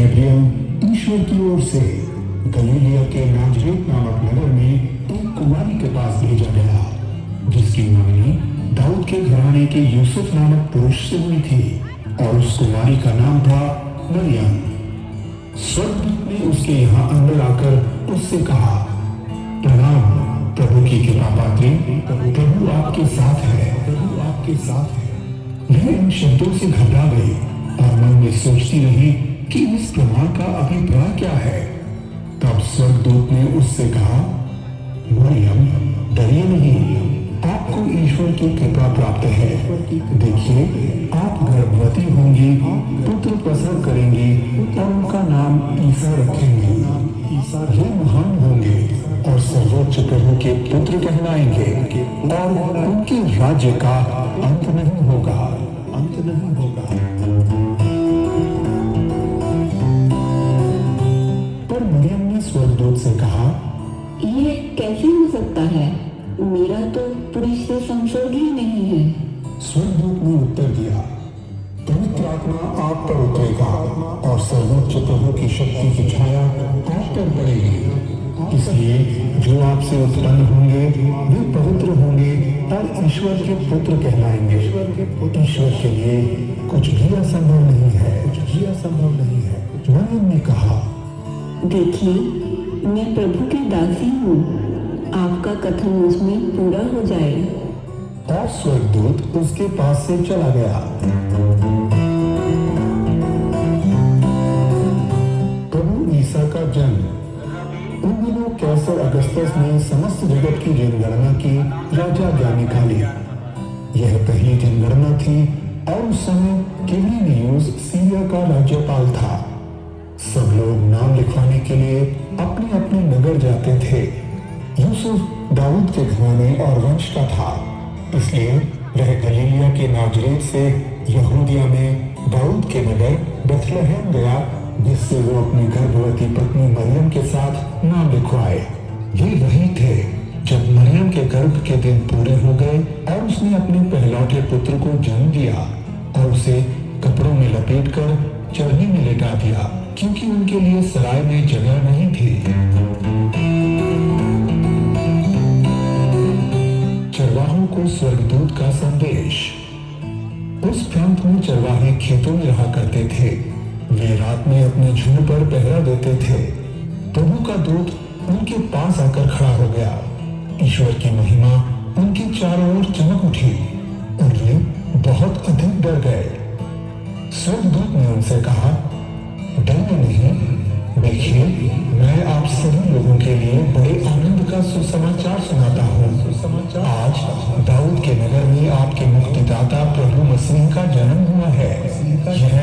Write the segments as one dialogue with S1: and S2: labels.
S1: Abraham ईश्वर की ओर से गलीलिया के नाजरेत नामक नगर में एक कुमारी के पास भेजा गया, जिसकी मंगनी दाऊद के घराने के यूसुफ नामक पुरुष से हुई थी, और उस कुमारी का नाम था मरियम। स्वर्गदूत ने उसके यहाँ अंदर आकर उससे कहा, प्रणाम प्रभु की कृपा पात्री, प्रभु आपके साथ है, प्रभु आपके साथ है। वह इन शब्दों से घबरा गई और मन में सोचती रही कि इस प्रमाण का अभिप्राय क्या है। तब स्वर्गदूत ने उससे कहा, मरियम डरिए नहीं, आपको ईश्वर की कृपा प्राप्त है। देखिए, आप गर्भवती होंगी, पुत्र प्रसव करेंगी और उनका नाम ईसा रखेंगे। वे महान होंगे और सर्वोच्च प्रभु के पुत्र कहलाएंगे, और उनके राज्य का अंत नहीं होगा, अंत नहीं होगा। पर मरियम ने स्वर्गदूत से कहा,
S2: ये कैसे हो सकता है? मेरा तो पुरुष से संसर्ग ही नहीं है।
S1: स्वर्गदूत ने उत्तर दिया, पवित्र आत्मा आप पर उतरेगा और सर्वोच्च प्रभु की शक्ति की छाया आप पर पड़ेगी। इसलिए जो आपसे उत्पन्न होंगे वे पवित्र होंगे और ईश्वर के पुत्र कहलाएंगे। ईश्वर के लिए कुछ भी असंभव नहीं है, कुछ भी असंभव नहीं है। मरियम ने कहा,
S2: देखिए, मैं प्रभु की दासी हूँ, आपका कथन मुझमें पूरा हो जाए।
S1: और स्वर्गदूत उसके पास से चला गया। प्रभु ईसा का जन्म। उन दिनों कैसर अगस्तस ने समस्त जगत की जनगणना की राजा निकाली। यह पहली जनगणना थी और उस समय क्विरिनियुस सीरिया का राज्यपाल था। सब लोग नाम लिखवाने के लिए अपने अपने नगर जाते थे। यूसुफ दाऊद के घराने और वंश का था, इसलिए वह गलीलिया के नाजरेत से यहूदिया में दाऊद के नगर बेथलेहम गया, जिससे वो अपनी गर्भवती पत्नी मरियम के साथ नाम लिखवाए। ये वही थे जब मरियम के गर्भ के दिन पूरे हो गए और उसने अपने पहलौठे पुत्र को जन्म दिया और उसे कपड़ों में लपेटकर चरनी में लेटा दिया, क्योंकि उनके लिए सराय में जगह नहीं थी। चरवाहों को स्वर्गदूत का संदेश। उस प्रांत में चरवाहे खेतों में रहा करते थे। वे रात में अपने झुंड पर पहरा देते थे। प्रभु का दूत उनके पास आकर खड़ा हो गया। ईश्वर की महिमा उनके चारों ओर चमक उठी और वे बहुत अधिक डर गए। स्वर्गदूत ने उनसे कहा, डरिए नहीं, देखिए, मैं आप सभी लोगों के लिए बड़े आनंद का सुसमाचार सुनाता हूँ। आज दाऊद के नगर में आपके मुक्तिदाता प्रभु मसीह का जन्म हुआ है। यह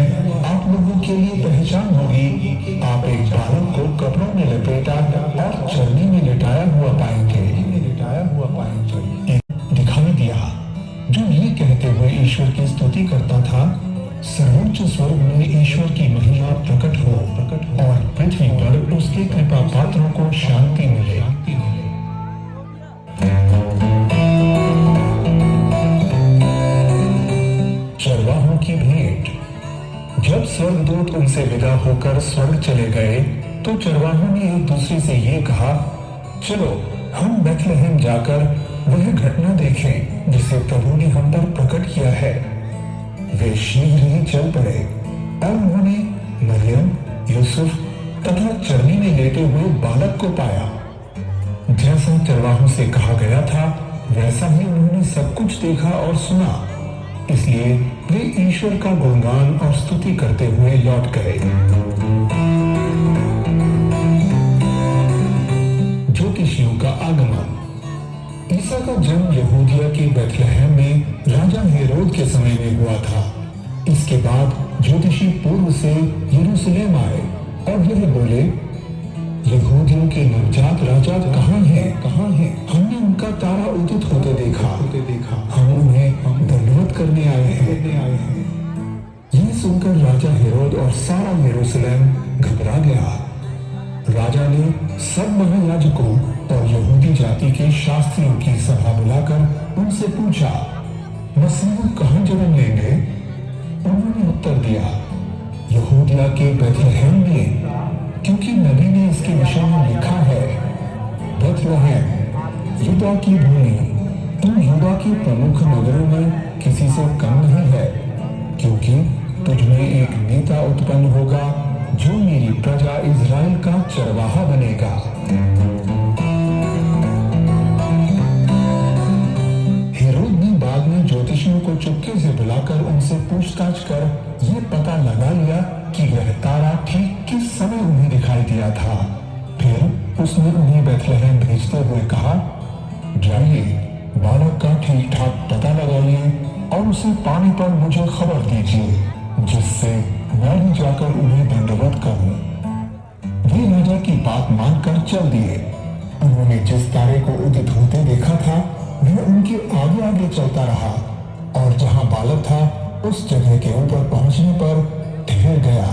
S1: आप लोगों के लिए पहचान होगी। आप एक बालक को कपड़ों में लपेटा और चरनी में लिटाया हुआ पाएंगे। दिखाई दिया जो ये कहते हुए ईश्वर की स्तुति करता था, सर्वोच्च स्वर्ग में ईश्वर की महिमा प्रकट हो और पृथ्वी पर उसके कृपा पात्रों को शांति मिले। चरवाहों की भेंट। जब स्वर्गदूत उनसे विदा होकर स्वर्ग चले गए, तो चरवाहों ने एक दूसरे से ये कहा, चलो हम बेथलेहम जाकर वह घटना देखें जिसे प्रभु ने हम पर प्रकट किया है। वे शीघ्र ही चल पड़े और उन्होंने मरियम, यूसुफ तथा चरनी में लेटे हुए बालक को पाया। जैसा चरवाहों से कहा गया था, वैसा ही उन्होंने सब कुछ देखा और सुना। इसलिए वे ईश्वर का गुणगान और स्तुति करते हुए लौट गए। ज्योतिषियों का आगमन। ईसा का जन्म यहूदिया के बेथलेहम में राजा हेरोद के समय में हुआ था। इसके बाद ज्योतिषी पूर्व से यरूशलेम आए और यह बोले, यहूदियों के नवजात राजा कहाँ हैं? हमने उनका तारा उदित होते देखा। हम उन्हें दंडवत करने आए हैं। यह सुनकर राजा हेरोद और सारा यरूशलेम घबरा गया। राजा ने सब महायाजकों और यहूदी जाति के शास्त्रियों की सभा बुलाकर उनसे पूछा, मसीह कहाँ जन्म लेंगे? उन्होंने उत्तर दिया, यहूदिया गलीलिया के बेथलेहम में, क्योंकि नबी ने इसके विषय में लिखा है, बेथलेहम यूदा की भूमि, तुम यूदा के प्रमुख नगरों में किसी से कम नहीं है, क्योंकि तुझमें एक नेता उत्पन्न होगा जो मेरी प्रजा इज़राइल का चरवाहा बनेगा। हेरोद ने बाद में ज्योतिषियों को चुपके से बुलाकर उनसे पूछताछ कर यह पता लगा लिया कि वह तारा ठीक किस समय उन्हें दिखाई दिया था। फिर उसने उन्हें बेथलेहम भेजते हुए कहा, जाइए बालक का ठीक ठाक पता लगाइए और उसे पाने पर मुझे खबर दीजिए, जिससे मैं भी जाकर उन्हें दंडवत करूं। वे राजा की बात मानकर चल दिए। उन्होंने जिस तारे को उदित होते देखा था वह उनके आगे आगे चलता रहा और जहां बालक था उस जगह के ऊपर पहुंचने पर ठहर गया।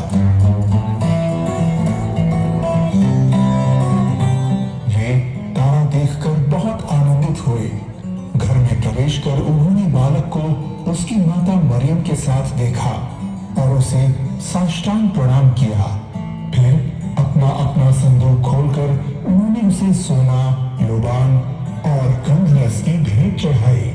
S1: वे तारा देखकर बहुत आनंदित हुए। घर में प्रवेश कर उन्होंने बालक को उसकी माता मरियम के साथ देखा और उसे साष्टांग प्रणाम किया। फिर अपना अपना संदूक खोलकर उन्होंने उसे सोना, लोबान और गंधरस की भेंट चढ़ाई।